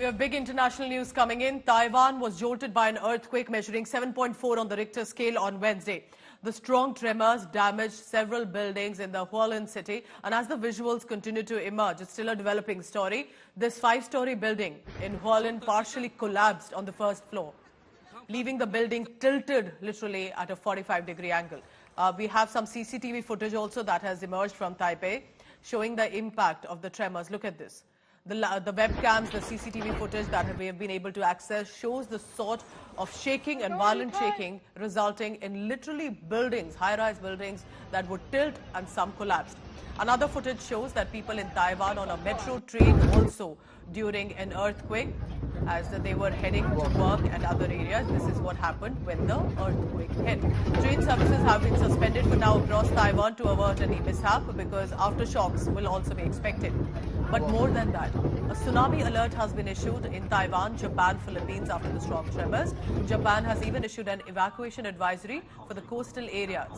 We have big international news coming in. Taiwan was jolted by an earthquake measuring 7.4 on the Richter scale on Wednesday. The strong tremors damaged several buildings in the Hualien city, and as the visuals continue to emerge, it's still a developing story. This 5-story building in Hualien partially collapsed on the first floor, leaving the building tilted literally at a 45-degree angle. We have some CCTV footage also that has emerged from Taipei showing the impact of the tremors. Look at this. The webcams, the CCTV footage that we have been able to access shows the sort of shaking and violent shaking resulting in literally buildings, high-rise buildings that would tilt and some collapsed. Another footage shows that people in Taiwan on a metro train also during an earthquake as they were heading to work and other areas. This is what happened when the earthquake hit. Train services have been suspended for now across Taiwan to avert any mishap because aftershocks will also be expected. But more than that, a tsunami alert has been issued in Taiwan, Japan, Philippines after the strong tremors. Japan has even issued an evacuation advisory for the coastal areas.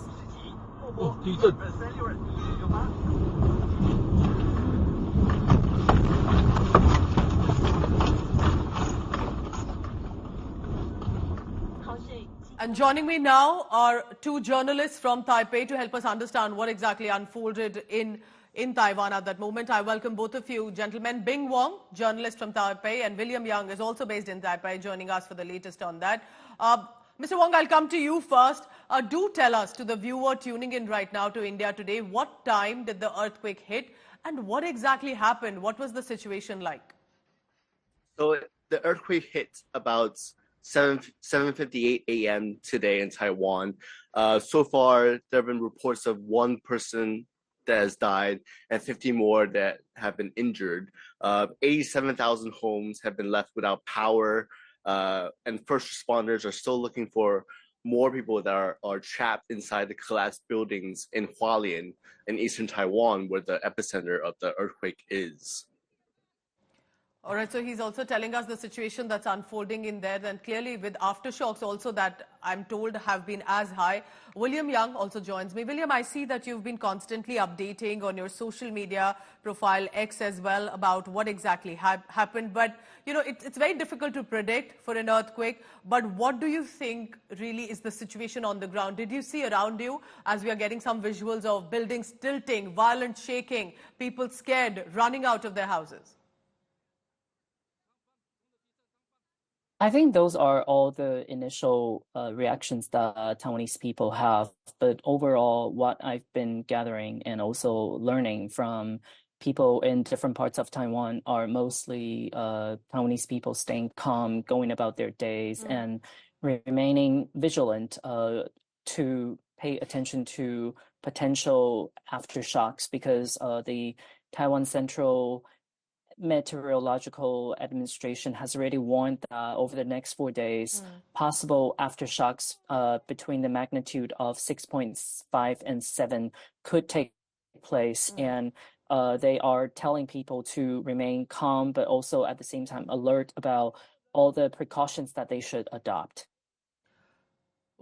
And joining me now are two journalists from Taipei to help us understand what exactly unfolded in Taiwan at that moment. I welcome both of you, gentlemen. Bing Wong, journalist from Taipei, and William Young is also based in Taipei, joining us for the latest on that. Mr. Wong, I'll come to you first. Do tell us, to the viewer tuning in right now to India Today, what time did the earthquake hit and what exactly happened? What was the situation like? So the earthquake hit about 7:58 a.m. today in Taiwan. So far, there have been reports of one person that has died and 50 more that have been injured. 87,000 homes have been left without power, and first responders are still looking for more people that are trapped inside the collapsed buildings in Hualien in eastern Taiwan, where the epicenter of the earthquake is. All right, so he's also telling us the situation that's unfolding in there, and clearly with aftershocks also that I'm told have been as high. William Young also joins me. William, I see that you've been constantly updating on your social media profile X as well about what exactly happened. But, you know, it's very difficult to predict for an earthquake. But what do you think really is the situation on the ground? Did you see around you, as we are getting some visuals of buildings tilting, violent shaking, people scared, running out of their houses? I think those are all the initial reactions that Taiwanese people have. But overall, what I've been gathering and also learning from people in different parts of Taiwan are mostly Taiwanese people staying calm, going about their days, and remaining vigilant to pay attention to potential aftershocks, because the Taiwan Central Meteorological Administration has already warned that over the next 4 days, possible aftershocks between the magnitude of 6.5 and 7 could take place. And they are telling people to remain calm, but also at the same time alert about all the precautions that they should adopt.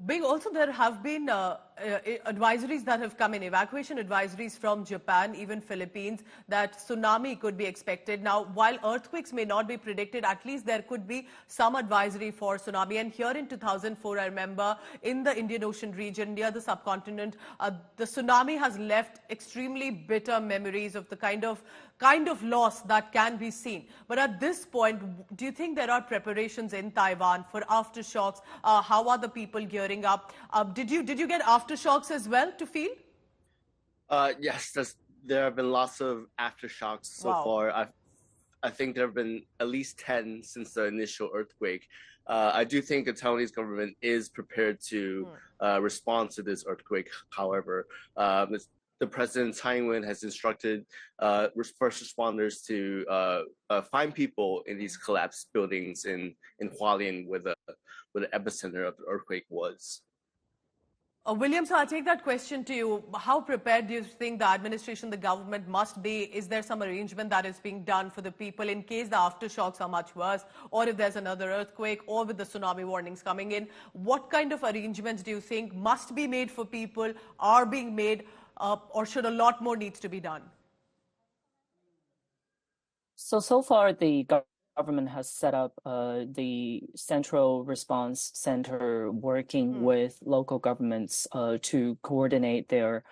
Bing, also there have been advisories that have come in, evacuation advisories from Japan, even Philippines, that tsunami could be expected. Now, while earthquakes may not be predicted, at least there could be some advisory for tsunami. And here in 2004, I remember in the Indian Ocean region near the subcontinent, the tsunami has left extremely bitter memories of the kind of loss that can be seen. But at this point, do you think there are preparations in Taiwan for aftershocks? How are the people gearing up? Did you get aftershocks as well to feel? Yes, there have been lots of aftershocks so far. I think there have been at least 10 since the initial earthquake. I do think the Taiwanese government is prepared to respond to this earthquake. However, the President Taiwan has instructed first responders to find people in these collapsed buildings in Hualien, where the epicenter of the earthquake was. William, so I'll take that question to you. How prepared do you think the administration, the government must be? Is there some arrangement that is being done for the people in case the aftershocks are much worse, or if there's another earthquake, or with the tsunami warnings coming in? What kind of arrangements do you think must be made for people, are being made, or should a lot more needs to be done? So far, the government has set up the Central Response Center working with local governments to coordinate their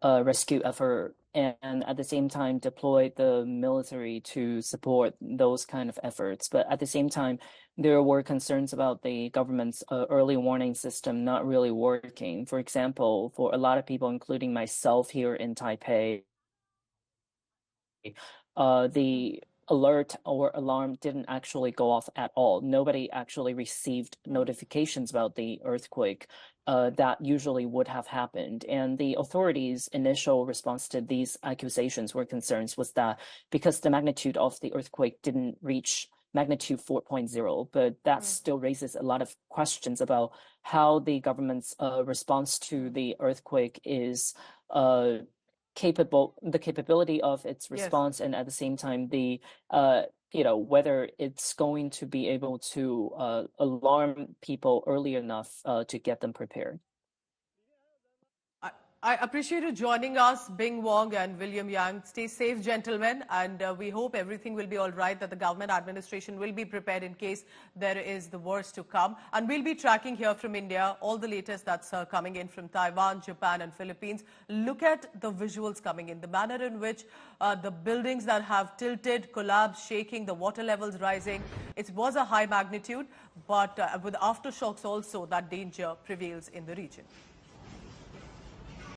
rescue effort, and at the same time deploy the military to support those kind of efforts. But at the same time, there were concerns about the government's early warning system not really working. For example, for a lot of people, including myself here in Taipei, the alert or alarm didn't actually go off at all. Nobody actually received notifications about the earthquake that usually would have happened. And the authorities' initial response to these accusations or concerns was that because the magnitude of the earthquake didn't reach magnitude 4.0, but that still raises a lot of questions about how the government's response to the earthquake is the capability of its response, and at the same time the whether it's going to be able to alarm people early enough to get them prepared. I appreciate you joining us, Bing Wong and William Yang. Stay safe, gentlemen, and we hope everything will be all right, that the government administration will be prepared in case there is the worst to come. And we'll be tracking here from India all the latest that's coming in from Taiwan, Japan and Philippines. Look at the visuals coming in, the manner in which the buildings that have tilted, collapsed, shaking, the water levels rising. It was a high magnitude, but with aftershocks also, that danger prevails in the region.